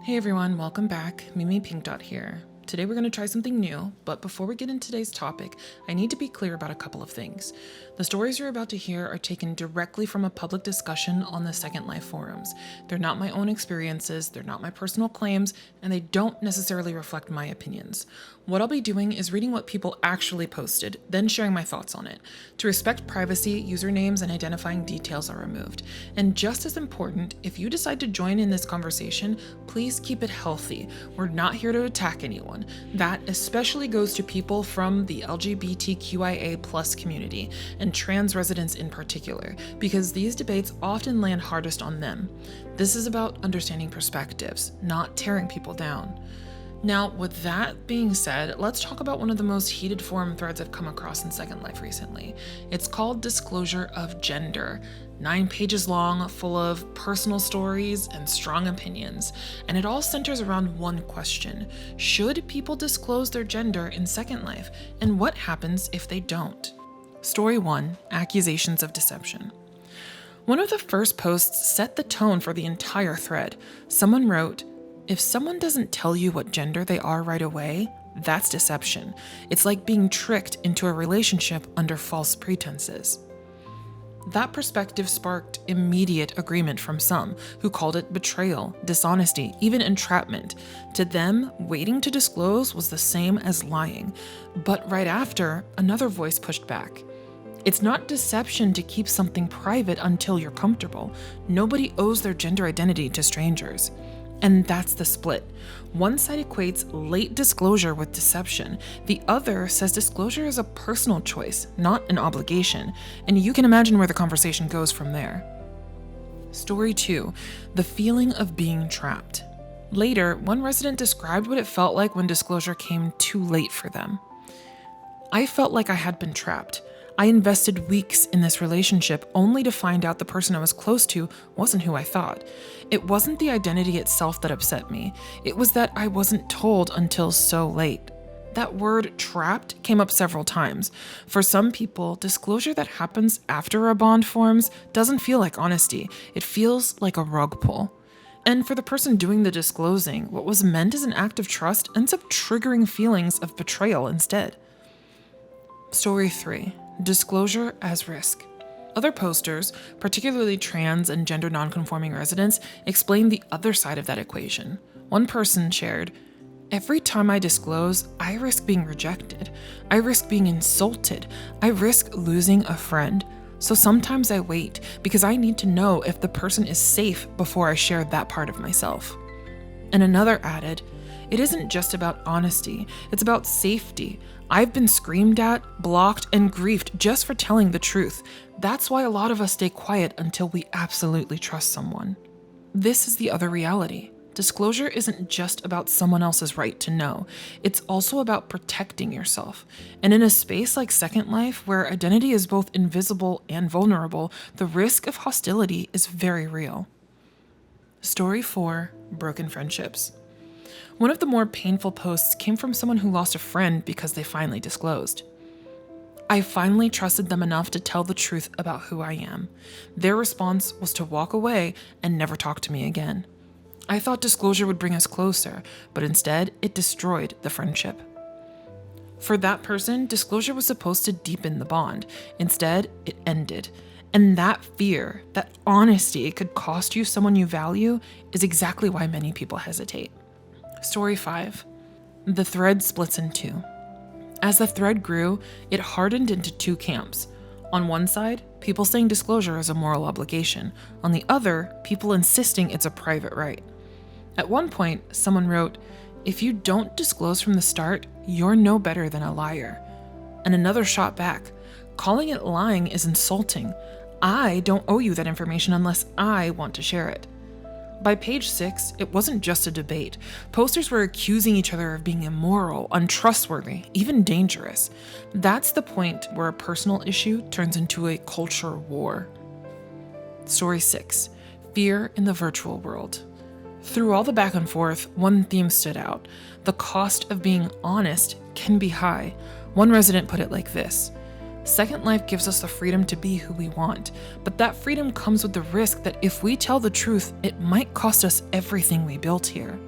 Hey everyone, welcome back. Mimi Pink Dot here. Today we're going to try something new, but before we get into today's topic, I need to be clear about a couple of things. The stories you're about to hear are taken directly from a public discussion on the Second Life forums. They're not my own experiences, they're not my personal claims, and they don't necessarily reflect my opinions. What I'll be doing is reading what people actually posted, then sharing my thoughts on it. To respect privacy, usernames and identifying details are removed. And just as important, if you decide to join in this conversation, please keep it healthy. We're not here to attack anyone. That especially goes to people from the LGBTQIA+ community, and trans residents in particular, because these debates often land hardest on them. This is about understanding perspectives, not tearing people down. Now, with that being said, let's talk about one of the most heated forum threads I've come across in Second Life recently. It's called Disclosure of Gender. 9 pages long, full of personal stories and strong opinions, and it all centers around one question. Should people disclose their gender in Second Life, and what happens if they don't? Story 1, Accusations of Deception. One of the first posts set the tone for the entire thread. Someone wrote, "If someone doesn't tell you what gender they are right away, that's deception. It's like being tricked into a relationship under false pretenses." That perspective sparked immediate agreement from some, who called it betrayal, dishonesty, even entrapment. To them, waiting to disclose was the same as lying. But right after, another voice pushed back. It's not deception to keep something private until you're comfortable. Nobody owes their gender identity to strangers. And that's the split. One side equates late disclosure with deception. The other says disclosure is a personal choice, not an obligation. And you can imagine where the conversation goes from there. Story 2, the feeling of being trapped. Later, one resident described what it felt like when disclosure came too late for them. "I felt like I had been trapped. I invested weeks in this relationship only to find out the person I was close to wasn't who I thought. It wasn't the identity itself that upset me. It was that I wasn't told until so late." That word trapped came up several times. For some people, disclosure that happens after a bond forms doesn't feel like honesty. It feels like a rug pull. And for the person doing the disclosing, what was meant as an act of trust ends up triggering feelings of betrayal instead. Story 3. Disclosure as risk. Other posters, particularly trans and gender nonconforming residents, explained the other side of that equation. One person shared, "Every time I disclose, I risk being rejected. I risk being insulted. I risk losing a friend. So sometimes I wait because I need to know if the person is safe before I share that part of myself." And another added, "It isn't just about honesty, it's about safety. I've been screamed at, blocked, and griefed just for telling the truth. That's why a lot of us stay quiet until we absolutely trust someone." This is the other reality. Disclosure isn't just about someone else's right to know. It's also about protecting yourself. And in a space like Second Life, where identity is both invisible and vulnerable, the risk of hostility is very real. Story 4, Broken Friendships. One of the more painful posts came from someone who lost a friend because they finally disclosed. "I finally trusted them enough to tell the truth about who I am. Their response was to walk away and never talk to me again. I thought disclosure would bring us closer, but instead it destroyed the friendship." For that person, disclosure was supposed to deepen the bond. Instead, it ended. And that fear, that honesty it could cost you someone you value, is exactly why many people hesitate. Story 5. The thread splits in two. As the thread grew, it hardened into two camps. On one side, people saying disclosure is a moral obligation. On the other, people insisting it's a private right. At one point, someone wrote, "If you don't disclose from the start, you're no better than a liar." And another shot back, "Calling it lying is insulting. I don't owe you that information unless I want to share it." By page 6, it wasn't just a debate. Posters were accusing each other of being immoral, untrustworthy, even dangerous. That's the point where a personal issue turns into a culture war. Story 6, Fear in the Virtual World. Through all the back and forth, one theme stood out. The cost of being honest can be high. One resident put it like this: "Second Life gives us the freedom to be who we want, but that freedom comes with the risk that if we tell the truth, it might cost us everything we built here."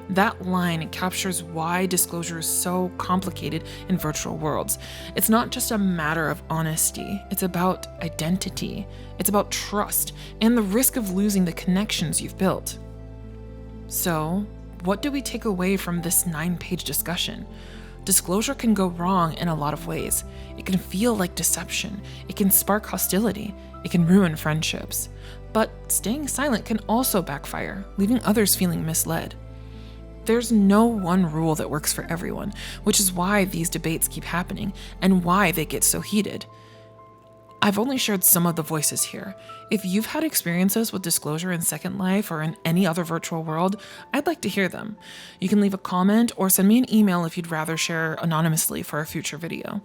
That line captures why disclosure is so complicated in virtual worlds. It's not just a matter of honesty, it's about identity, it's about trust, and the risk of losing the connections you've built. So, what do we take away from this 9-page discussion? Disclosure can go wrong in a lot of ways. It can feel like deception, it can spark hostility, it can ruin friendships. But staying silent can also backfire, leaving others feeling misled. There's no one rule that works for everyone, which is why these debates keep happening and why they get so heated. I've only shared some of the voices here. If you've had experiences with disclosure in Second Life or in any other virtual world, I'd like to hear them. You can leave a comment or send me an email if you'd rather share anonymously for a future video.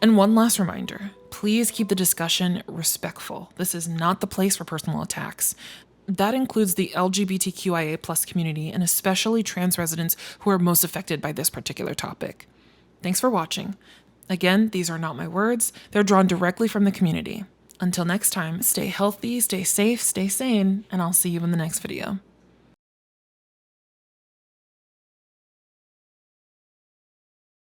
And one last reminder, please keep the discussion respectful. This is not the place for personal attacks. That includes the LGBTQIA+ community and especially trans residents who are most affected by this particular topic. Thanks for watching. Again, these are not my words. They're drawn directly from the community. Until next time, stay healthy, stay safe, stay sane, and I'll see you in the next video.